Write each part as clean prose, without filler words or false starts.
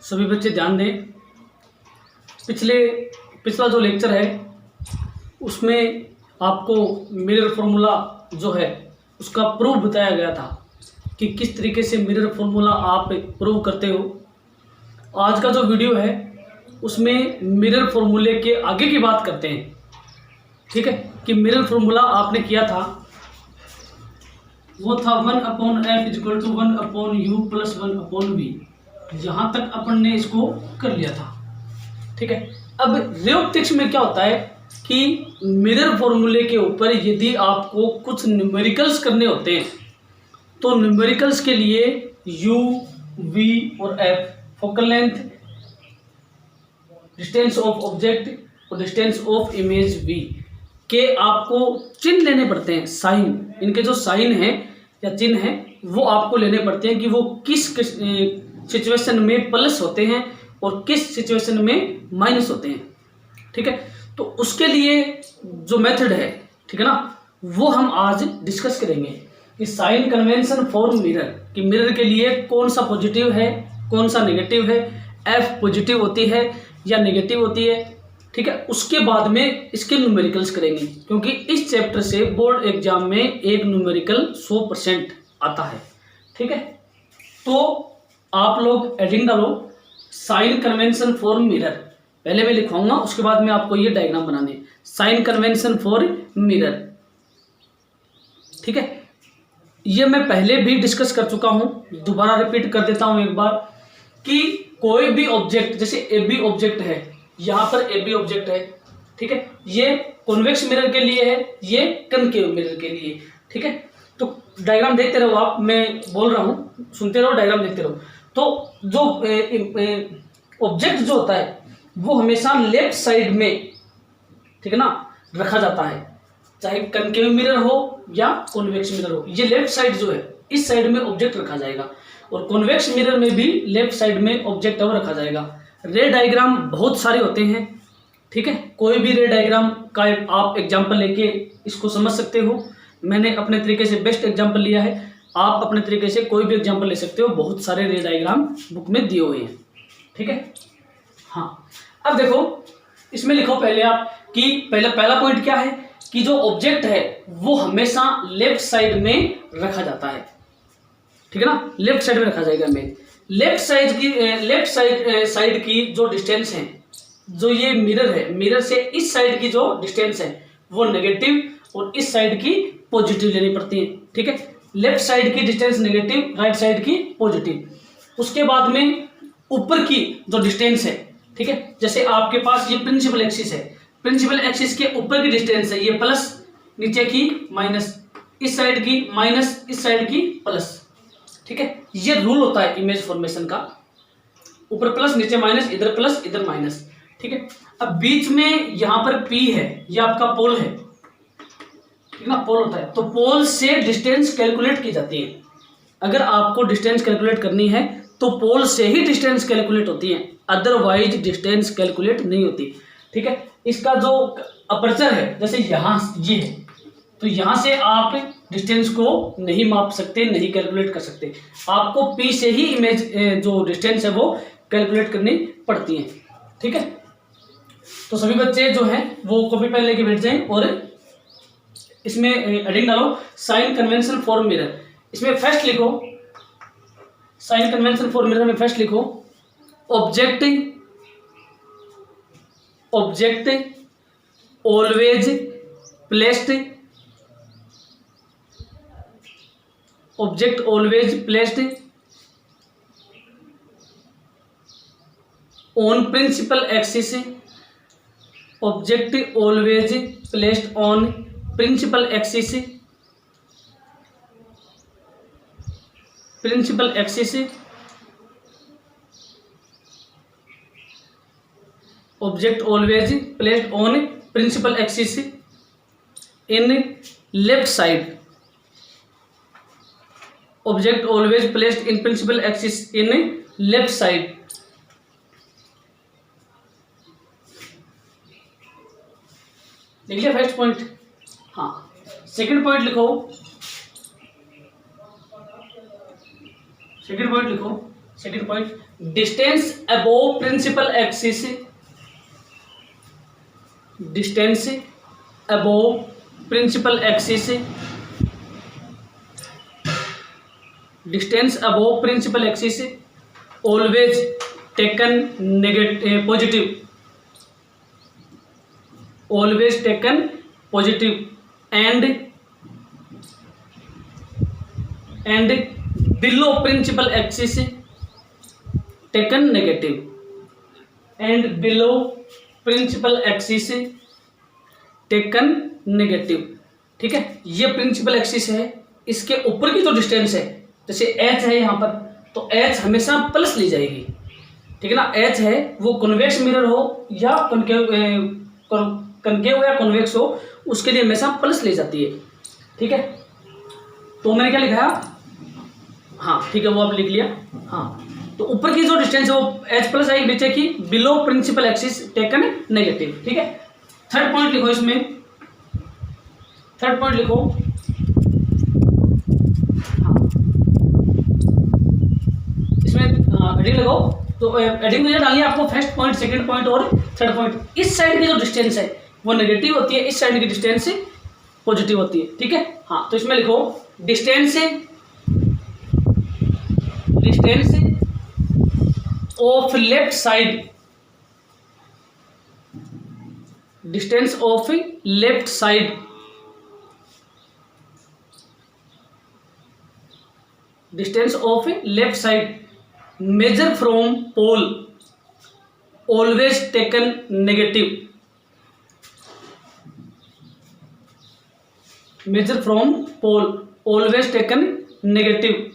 सभी बच्चे ध्यान दें। पिछला जो लेक्चर है उसमें आपको मिरर फॉर्मूला जो है उसका प्रूफ बताया गया था कि किस तरीके से मिरर फॉर्मूला आप प्रूव करते हो। आज का जो वीडियो है उसमें मिरर फॉर्मूले के आगे की बात करते हैं। ठीक है, कि मिरर फॉर्मूला आपने किया था वो था 1/f equal to 1/u plus 1/v। यहाँ तक अपन ने इसको कर लिया था। ठीक है, अब रियोप्टिक्स में क्या होता है कि मिरर फॉर्मूले के ऊपर यदि आपको कुछ न्यूमेरिकल्स करने होते हैं तो न्यूमेरिकल्स के लिए u, v और f, focal length, distance of object और डिस्टेंस ऑफ इमेज v के आपको चिन्ह लेने पड़ते हैं। साइन, इनके जो साइन है या चिन्ह है वो आपको लेने पड़ते हैं कि वो किस सिचुएशन में प्लस होते हैं और किस सिचुएशन में माइनस होते हैं। ठीक है, तो उसके लिए जो मेथड है, ठीक है ना, वो हम आज डिस्कस करेंगे कि साइन कन्वेंशन फॉर मिरर, कि मिरर के लिए कौन सा पॉजिटिव है कौन सा नेगेटिव है, एफ पॉजिटिव होती है या नेगेटिव होती है। ठीक है, उसके बाद में इसके न्यूमेरिकल्स करेंगे, क्योंकि इस चैप्टर से बोर्ड एग्जाम में एक न्यूमेरिकल 100% आता है। ठीक है, तो आप लोग एडिंग डालो साइन कन्वेंशन फॉर मिरर। पहले मैं लिखवाऊंगा, उसके बाद में आपको ये डायग्राम बनाने। साइन कन्वेंशन फॉर मिरर, ठीक है, ये मैं पहले भी डिस्कस कर चुका हूं, दोबारा रिपीट कर देता हूं एक बार कि कोई भी ऑब्जेक्ट, जैसे ए बी ऑब्जेक्ट है, यहां पर ए बी ऑब्जेक्ट है। ठीक है, ये कॉन्वेक्स मिरर के लिए है, ये कनकेव मिरर के लिए। ठीक है, तो डायग्राम देखते रहो आप, मैं बोल रहा हूं, सुनते रहो, डायग्राम देखते रहो। तो जो ऑब्जेक्ट जो होता है वो हमेशा लेफ्ट साइड में, ठीक है ना, रखा जाता है, चाहे कनकेव मिरर हो या कॉन्वेक्स मिरर हो। ये लेफ्ट साइड जो है इस साइड में ऑब्जेक्ट रखा जाएगा और कॉन्वेक्स मिरर में भी लेफ्ट साइड में ऑब्जेक्ट है वो रखा जाएगा। रे डायग्राम बहुत सारे होते हैं। ठीक है, कोई भी रे डायग्राम का आप एग्जाम्पल लेके इसको समझ सकते हो। मैंने अपने तरीके से बेस्ट एग्जाम्पल लिया है, आप अपने तरीके से कोई भी एग्जाम्पल ले सकते हो। बहुत सारे रे डायग्राम बुक में दिए हुए हैं। ठीक है, हाँ, अब देखो इसमें लिखो पहले आप कि पहला पॉइंट क्या है कि जो ऑब्जेक्ट है वो हमेशा लेफ्ट साइड में रखा जाता है। ठीक है ना, लेफ्ट साइड में रखा जाएगा। में लेफ्ट साइड की जो डिस्टेंस है, जो ये मिरर है, मिरर से इस साइड की जो डिस्टेंस है वो नेगेटिव और इस साइड की पॉजिटिव लेनी पड़ती है। ठीक है, लेफ्ट साइड की डिस्टेंस नेगेटिव, राइट साइड की पॉजिटिव। उसके बाद में ऊपर की जो डिस्टेंस है, ठीक है, जैसे आपके पास ये प्रिंसिपल एक्सिस है, प्रिंसिपल एक्सिस के ऊपर की डिस्टेंस है ये प्लस, नीचे की माइनस, इस साइड की माइनस, इस साइड की प्लस। ठीक है, ये रूल होता है इमेज फॉर्मेशन का, ऊपर प्लस नीचे माइनस, इधर प्लस इधर माइनस। ठीक है, अब बीच में यहां पर P है, ये आपका पोल है, ठीक ना, पोल होता है, तो पोल से डिस्टेंस कैलकुलेट की जाती है। अगर आपको डिस्टेंस कैलकुलेट करनी है तो पोल से ही डिस्टेंस कैलकुलेट होती है, अदरवाइज डिस्टेंस कैलकुलेट नहीं होती। ठीक है, इसका जो अपर्चर है, जैसे यहाँ ये है, तो यहाँ से आप डिस्टेंस को नहीं माप सकते, नहीं कैलकुलेट कर सकते। आपको P से ही इमेज जो डिस्टेंस है वो कैलकुलेट करनी पड़ती है। ठीक है, तो सभी बच्चे जो हैं वो कॉपी पेन लेके बैठ जाएं और इसमें हेडिंग डालो साइन कन्वेंशन फॉर मिरर। इसमें फर्स्ट लिखो, साइन कन्वेंशन फॉर मिरर में फर्स्ट लिखो object always placed, object always placed on principal axis, object always placed on principal axis, principal axis, object always placed on principal axis in left side, object always placed in principal axis in left side. लिख लिया first point. हाँ, second point लिखो second point लिखो। Second point, distance above principal axis, distance above principal axis, distance above principal axis always taken negative positive, always taken positive and below principal axis taken negative, and below principal axis taken negative. ठीक है, ये principal axis है, इसके ऊपर की जो distance है, जैसे एच है यहाँ पर, तो एच हमेशा प्लस ली जाएगी। ठीक है ना, एच है वो कॉन्वेक्स मिरर हो या कनकेव या कॉन्वेक्स हो, उसके लिए हमेशा प्लस ली जाती है। ठीक है, तो मैंने क्या लिखा है, हाँ ठीक है, वो आप लिख लिया। हाँ, तो ऊपर की जो डिस्टेंस है वो एच प्लस आएगी, नीचे की below principal axis taken negative. ठीक है, थर्ड पॉइंट लिखो इसमें, थर्ड पॉइंट लिखो। इसमें हेडिंग लगाओ, तो हेडिंग मुझे डालनी है आपको फर्स्ट पॉइंट, सेकंड पॉइंट और थर्ड पॉइंट। इस साइड की जो डिस्टेंस है वो नेगेटिव होती है, इस साइड की डिस्टेंस पॉजिटिव होती है। ठीक है, हाँ, तो इसमें लिखो distance of left side, distance of left side, distance of left side measure from pole always taken negative, measure from pole always taken negative,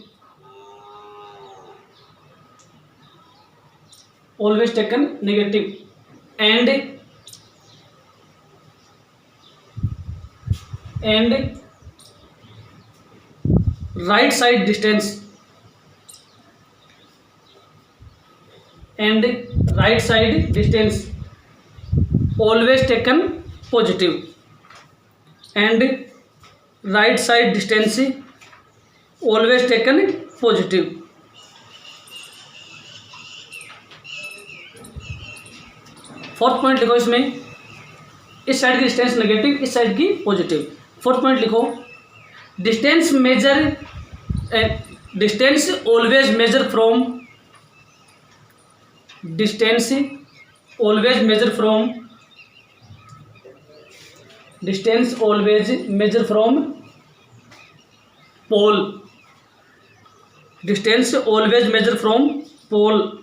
always taken negative and right side distance, and right side distance always taken positive, and right side distance always taken positive. Fourth point लिखो इसमें, इस side की distance negative, इस side की positive. Fourth point लिखो distance measure, distance always measure from, distance always measure from, distance always measure from pole, distance always measure from pole,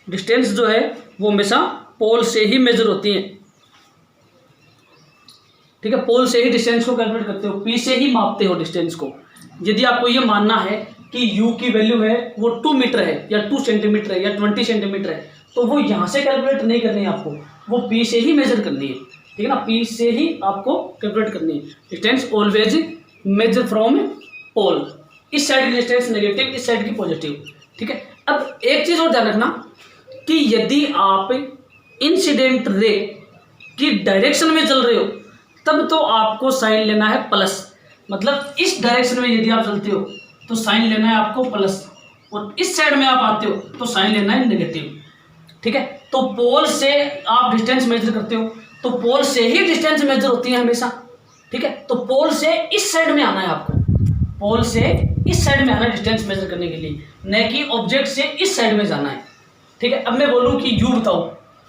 distance जो है वो हमेशा पोल से ही मेजर होती है। ठीक है, पोल से ही डिस्टेंस को कैलकुलेट करते हो, पी से ही मापते हो डिस्टेंस को। यदि आपको ये मानना है कि यू की वैल्यू है वो 2 मीटर है या 2 सेंटीमीटर है या 20 सेंटीमीटर है, तो वो यहाँ से कैलकुलेट नहीं करनी है आपको, वो पी से ही मेजर करनी है। ठीक है ना, पी से ही आपको कैलकुलेट करनी है। Distance always measure from pole, इस साइड की डिस्टेंस नेगेटिव, इस साइड की पॉजिटिव। ठीक है, अब एक चीज़ और ध्यान रखना कि यदि आप इंसिडेंट रे की डायरेक्शन में चल रहे हो तब तो आपको साइन लेना है प्लस, मतलब इस डायरेक्शन में यदि आप चलते हो तो साइन लेना है आपको प्लस, और इस साइड में आप आते हो तो साइन लेना है नेगेटिव। ठीक है, तो पोल से आप डिस्टेंस मेजर करते हो तो पोल से ही डिस्टेंस मेजर होती है हमेशा। ठीक है, तो पोल से इस साइड में आना है आपको, पोल से इस साइड में आना है डिस्टेंस मेजर करने के लिए, न कि ऑब्जेक्ट से इस साइड में जाना है। ठीक है, अब मैं बोलूँ कि यू बताओ,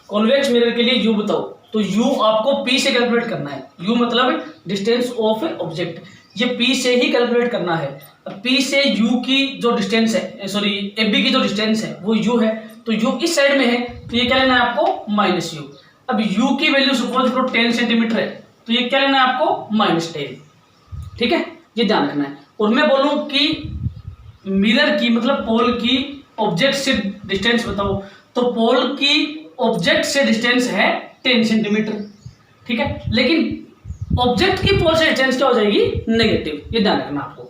कॉन्वेक्स मिरर के लिए यू बताओ, तो यू आपको पी से कैलकुलेट करना है। यू मतलब डिस्टेंस ऑफ ऑब्जेक्ट, ये पी से ही कैलकुलेट करना है। अब पी से यू की जो डिस्टेंस है, सॉरी ए बी की जो डिस्टेंस है वो यू है, तो यू इस साइड में है तो ये क्या लेना है आपको माइनस यू। अब यू की वैल्यू सपोज करो 10 सेंटीमीटर है तो ये क्या लेना है आपको -10। ठीक है, ये ध्यान रखना है। और मैं बोलूँ कि मिरर की मतलब पोल की ऑब्जेक्ट से डिस्टेंस बताओ, तो पोल की ऑब्जेक्ट से डिस्टेंस है 10 सेंटीमीटर। ठीक है, लेकिन ऑब्जेक्ट की पोल से डिस्टेंस क्या हो जाएगी नेगेटिव, ये ध्यान रखना आपको।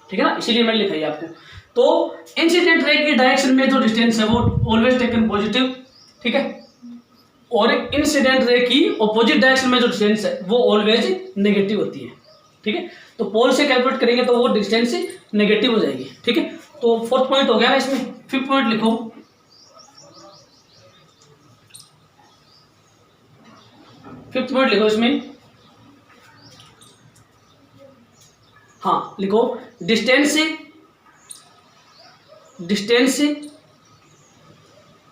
ठीक है ना, इसीलिए मैंने लिखा है आपको। तो इंसिडेंट रे की डायरेक्शन में जो डिस्टेंस है वो ऑलवेज टेकन पॉजिटिव। ठीक है, और इंसिडेंट रे की ऑपोजिट डायरेक्शन में जो डिस्टेंस है वो ऑलवेज नेगेटिव होती है। ठीक है, तो पोल से कैलकुलेट करेंगे तो वो डिस्टेंस नेगेटिव हो जाएगी। ठीक है, तो फोर्थ पॉइंट हो गया ना इसमें। फिफ्थ पॉइंट लिखो, फिफ्थ पॉइंट लिखो इसमें। हाँ लिखो, distance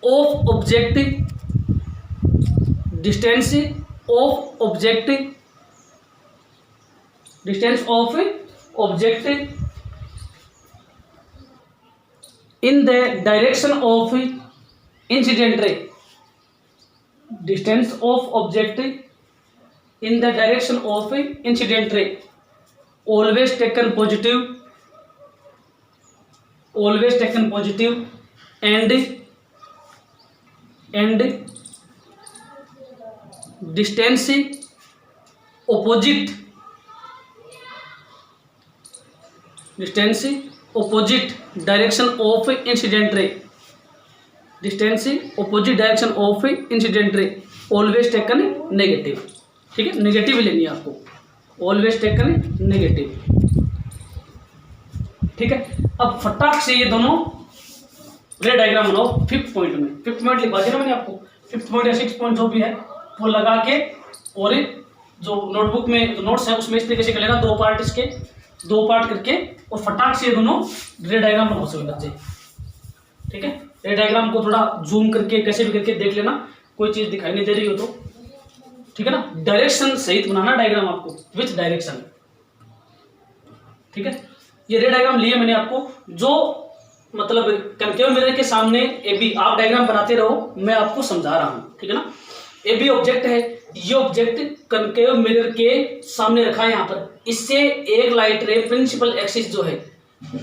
of object, distance of object, distance of object in the direction of incident ray, distance of object in the direction of incident ray, always taken positive, always taken positive and distance opposite, distance opposite direction of incident ray, distance opposite direction of incident ray, always taken negative। ठीक है, negative लेनी है आपको, always taken negative. ठीक है, अब फटाक से ये दोनों रे डायग्राम बनाओ फिफ्थ पॉइंट में। फिफ्थ पॉइंट लिखवा दिया ना मैंने आपको, फिफ्थ पॉइंट या सिक्स पॉइंट जो भी है वो लगा के, और जो नोटबुक में जो नोट्स है उसमें इस तरीके से कर लेना, दो पार्ट इसके, दो पार्ट करके, और फटाक से ये दोनों रे डायग्राम बनाओ सभी बच्चे। ठीक है, रे डायग्राम को थोड़ा जूम करके कैसे भी करके देख लेना, कोई चीज दिखाई नहीं दे रही हो तो। ठीक है ना, डायरेक्शन सहित बनाना डायग्राम आपको, विथ डायरेक्शन। ठीक है, ये रे डायग्राम लिए मैंने आपको, जो मतलब कनकेव मिरर के सामने ए बी, आप डायग्राम बनाते रहो, मैं आपको समझा रहा हूं। ठीक है ना, ए बी ऑब्जेक्ट है, ये ऑब्जेक्ट कनकेव मिरर के सामने रखा है यहाँ पर, इससे एक लाइट रे प्रिंसिपल एक्सिस जो है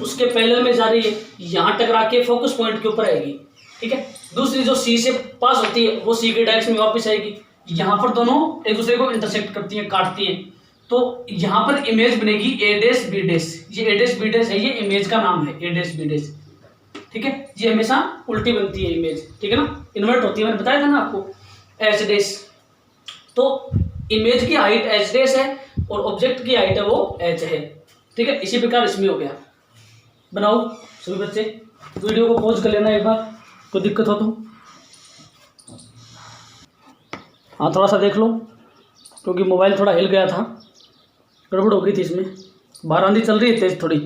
उसके पैरेलल में जा रही है, यहाँ टकरा के फोकस पॉइंट के ऊपर आएगी। ठीक है, दूसरी जो सी से पास होती है वो सी के डायरेक्शन में वापस आएगी, यहाँ पर दोनों एक दूसरे को इंटरसेक्ट करती हैं, काटती हैं, तो यहाँ पर इमेज बनेगी ए डैश बी डैश। ये ए डैश बी डैश है, ये इमेज का नाम है, ए डैश बी डैश। ठीक है, ये हमेशा उल्टी बनती है इमेज। ठीक है ना, इन्वर्ट होती है, मैंने बताया था ना आपको, एच डैश। तो इमेज की हाइट एच डैश है और ऑब्जेक्ट की हाइट है वो एच है। ठीक है, इसी प्रकार इसमें हो गया। बनाओ सभी बच्चे, वीडियो को पॉज कर लेना एक बार, कोई दिक्कत हो तो। हाँ थोड़ा सा देख लो, क्योंकि मोबाइल थोड़ा हिल गया था, गड़बड़ हो गई थी इसमें, बाहर आंधी चल रही है तेज थोड़ी।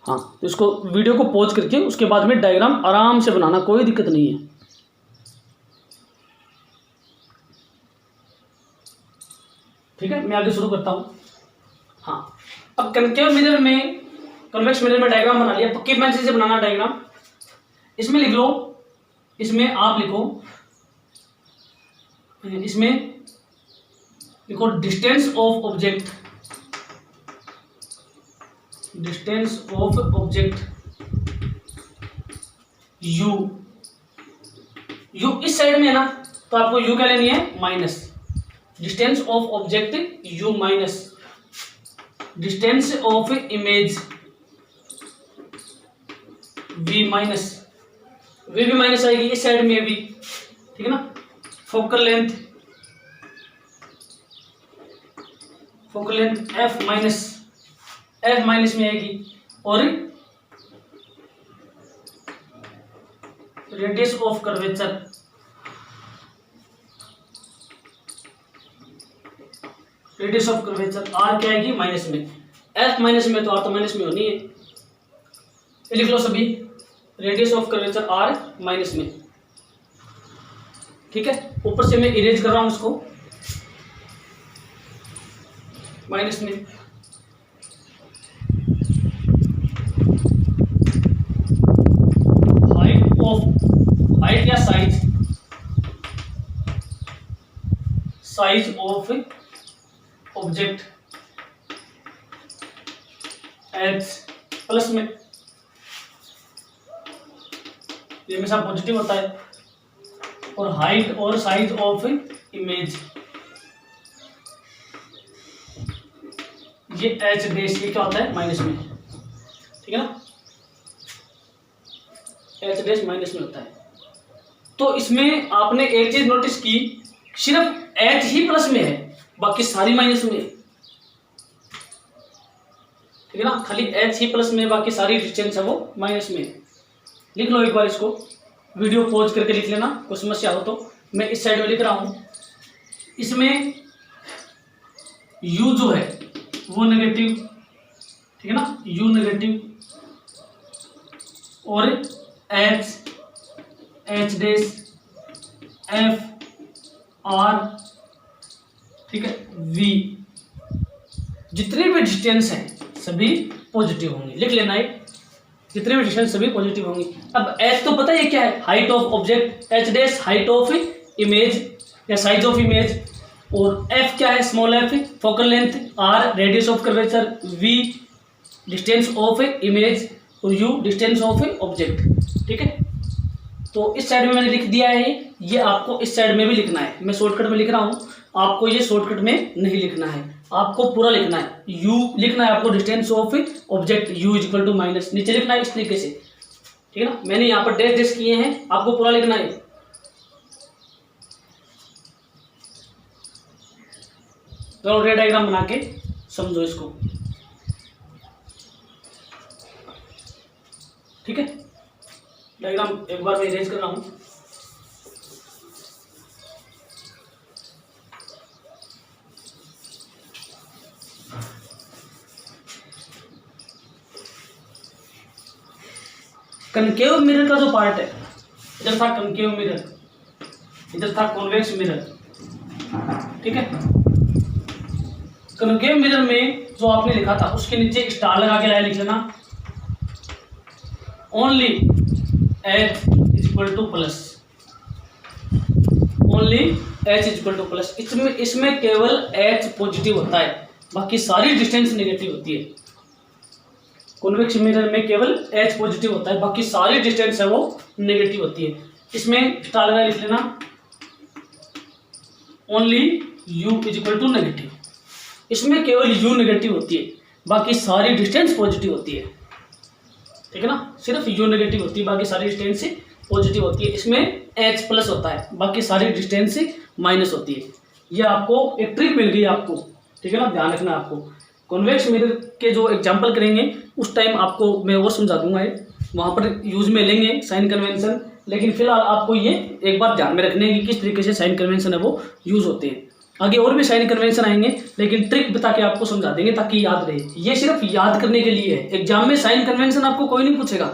हाँ, तो इसको वीडियो को पॉज करके उसके बाद में डायग्राम आराम से बनाना, कोई दिक्कत नहीं है। ठीक है, मैं आगे शुरू करता हूँ। हाँ, अब कनकेव मिरर में, कन्वेक्स मिरर में डायग्राम बना लिया, पक्की पेंसिल से बनाना डायग्राम। इसमें लिख लो, इसमें आप लिखो, इसमें लिखो distance of object, distance of object u, u इस साइड में है ना, तो आपको यू क्या लेनी है, minus. Distance of object u minus distance of image v minus, v भी माइनस आएगी इस साइड में भी। ठीक है ना, focal length, focal length f minus, f minus में आएगी, और radius of curvature, radius of curvature R क्या आएगी, माइनस में। एफ माइनस में तो आर तो माइनस में होनी है, लिख लो सभी, radius of curvature are minus में। ठीक है, ऊपर से मैं इरेज कर रहा हूं उसको, माइनस में। हाइट ऑफ, हाइट या size, size of object H plus में, ये हमेशा पॉजिटिव होता है, और हाइट और साइज ऑफ इमेज ये एच डैश, ये क्या होता है, माइनस में। ठीक है ना, एच डैश माइनस में होता है। तो इसमें आपने एक चीज नोटिस की, सिर्फ एच ही प्लस में है, बाकी सारी माइनस में है। ठीक है ना, खाली एच ही प्लस में, बाकी सारी डिस्टेंस है वो माइनस में। लिख लो एक बार इसको, वीडियो पॉज करके लिख लेना, कोई समस्या हो तो। मैं इस साइड में लिख रहा हूँ, इसमें u जो है वो नेगेटिव, ठीक है ना, u नेगेटिव, और h डैश f r, ठीक है, v, जितने भी डिस्टेंस हैं सभी पॉजिटिव होंगे। लिख लेना है, जितने भी डिस्टेंस सभी पॉजिटिव होंगी। अब h तो पता है क्या है, height of object, h dash height of image या साइज ऑफ इमेज, और f क्या है, small f focal length, r radius of curvature, v distance of image, और u डिस्टेंस ऑफ ऑब्जेक्ट, ठीक है। तो इस साइड में मैंने लिख दिया है, ये आपको इस साइड में भी लिखना है। मैं शॉर्टकट में लिख रहा हूँ, आपको ये शॉर्टकट में नहीं लिखना है, आपको पूरा लिखना है। u लिखना है आपको, distance of object u equal to minus, नीचे लिखना है इस तरीके से, ठीक है ना। मैंने यहाँ पर डैश डैश किए हैं, आपको पूरा लिखना है। तो रे डायग्राम बना के समझो इसको, ठीक है। डायग्राम एक बार मैं इरेज कर रहा हूं। कनकेव मिरर का जो पार्ट है, इधर था कनकेव मिरर, इधर था कॉन्वेक्स मिरर, ठीक है। कनकेव मिरर में जो आपने लिखा था उसके नीचे स्टार लगा के लाइन लिख लेना, only h equal two plus, only h equal two plus. इसमें केवल h पॉजिटिव होता है, बाकी सारी डिस्टेंस नेगेटिव होती है। कॉन्वेक्स मिरर में केवल h पॉजिटिव होता है, बाकी सारी डिस्टेंस है वो नेगेटिव होती है। इसमें स्टार लगा लिख लेना, only u equal to negative. इसमें केवल u नेगेटिव होती है, बाकी सारी डिस्टेंस पॉजिटिव होती है, ठीक है ना। सिर्फ u नेगेटिव होती है, बाकी सारी डिस्टेंस पॉजिटिव होती है। इसमें h प्लस होता है, बाकी सारी डिस्टेंस माइनस होती है। ये आपको एक ट्रिक मिल गई आपको, ठीक है ना, ध्यान रखना आपको। कॉन्वेक्स मिरर के जो एग्जांपल करेंगे उस टाइम आपको मैं और समझा दूंगा, वहाँ पर यूज में लेंगे साइन कन्वेंशन, लेकिन फिलहाल आपको ये एक बार ध्यान में रखने की किस तरीके से साइन कन्वेंशन है वो यूज होते हैं। आगे और भी साइन कन्वेंशन आएंगे, लेकिन ट्रिक बता के आपको समझा देंगे ताकि याद रहे। ये सिर्फ याद करने के लिए है, एग्जाम में साइन कन्वेंशन आपको कोई नहीं पूछेगा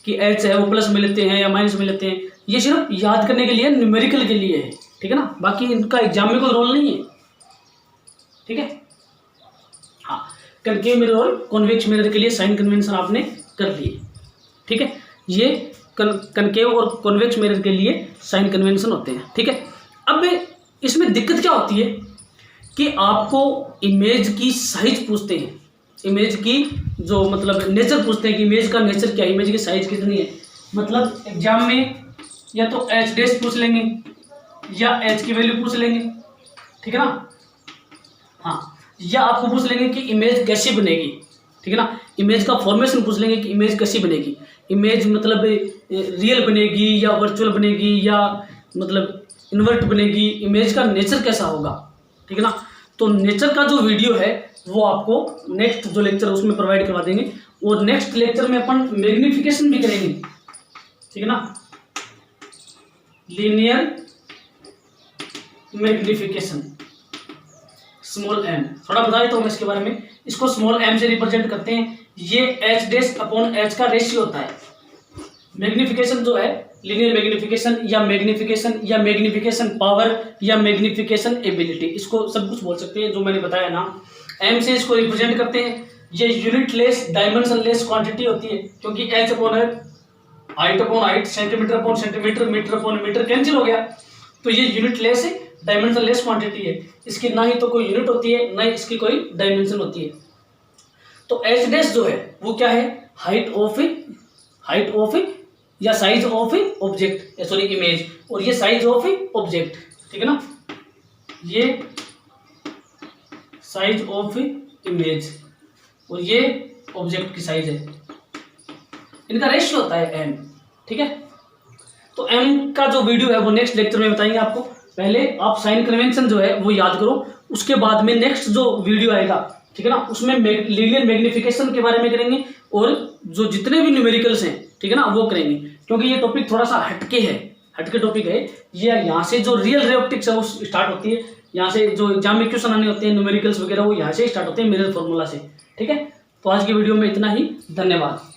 कि एच है वो प्लस में लेते हैं या माइनस में लेते हैं, ये सिर्फ याद करने के लिए, न्यूमेरिकल के लिए है, ठीक है ना। बाकी इनका एग्जाम में कोई रोल नहीं है, ठीक है। हाँ, कनकेव मिरर और कॉन्वेक्स मिरर के लिए साइन कन्वेंशन आपने कर लिए, ठीक है। ये कनकेव और कॉन्वेक्स मिरर के लिए साइन कन्वेंशन होते हैं, ठीक है। अब इसमें दिक्कत क्या होती है कि आपको इमेज की साइज पूछते हैं, इमेज की जो मतलब नेचर पूछते हैं कि इमेज का नेचर क्या है, इमेज की साइज कितनी है। मतलब एग्जाम में या तो एच डैश पूछ लेंगे या एच की वैल्यू पूछ लेंगे, ठीक है ना। हाँ, या आपको पूछ लेंगे कि इमेज कैसी बनेगी, ठीक है ना। इमेज का फॉर्मेशन पूछ लेंगे कि इमेज कैसी बनेगी, इमेज मतलब रियल बनेगी या वर्चुअल बनेगी या मतलब इन्वर्ट बनेगी, इमेज का नेचर कैसा होगा, ठीक है ना। तो नेचर का जो वीडियो है वो आपको नेक्स्ट जो लेक्चर उसमें प्रोवाइड करवा देंगे, और नेक्स्ट लेक्चर में अपन मैग्निफिकेशन भी करेंगे, ठीक है ना, लीनियर मैग्निफिकेशन, स्मॉल m। थोड़ा बता देता हूँ मैं इसके बारे में। इसको स्मॉल m से रिप्रेजेंट करते हैं, ये h डैश अपॉन h का रेशियो होता है। मैग्निफिकेशन जो है लीनियर मैग्निफिकेशन या मैग्निफिकेशन पावर या मैग्निफिकेशन एबिलिटी, इसको सब कुछ बोल सकते हैं जो मैंने बताया ना। m से इसको रिप्रेजेंट करते हैं। ये unitless dimensionless quantity होती है, क्योंकि h upon height upon height, centimetre upon centimetre, metre upon metre cancel हो गया, तो ये unitless dimensionless quantity है। इसकी ना ही तो कोई यूनिट होती है ना ही इसकी कोई डायमेंशन होती है। तो h डैश जो है वो क्या है, हाइट ऑफ या size of object, sorry image, और ये साइज ऑफ ऑब्जेक्ट, ठीक है ना। ये साइज ऑफ इमेज और ये ऑब्जेक्ट की साइज है, इनका रेशियो होता है m, ठीक है। तो m का जो वीडियो है वो नेक्स्ट लेक्चर में बताएंगे आपको। पहले आप साइन कन्वेंशन जो है वो याद करो, उसके बाद में नेक्स्ट जो वीडियो आएगा ठीक है ना, उसमें लीनियर मैग्निफिकेशन के बारे में करेंगे और जो जितने भी न्यूमेरिकल्स हैं, ठीक है ना, वो करेंगे, क्योंकि ये टॉपिक थोड़ा सा हटके है, हटके टॉपिक है ये। यहाँ से जो रियल रे ऑप्टिक्स है वो स्टार्ट होती है, यहाँ से जो एग्जाम में क्वेश्चन आने होते हैं न्यूमेरिकल्स वगैरह वो यहाँ से स्टार्ट होते हैं मिरर फॉर्मूला से। ठीक है, तो आज की वीडियो में इतना ही, धन्यवाद।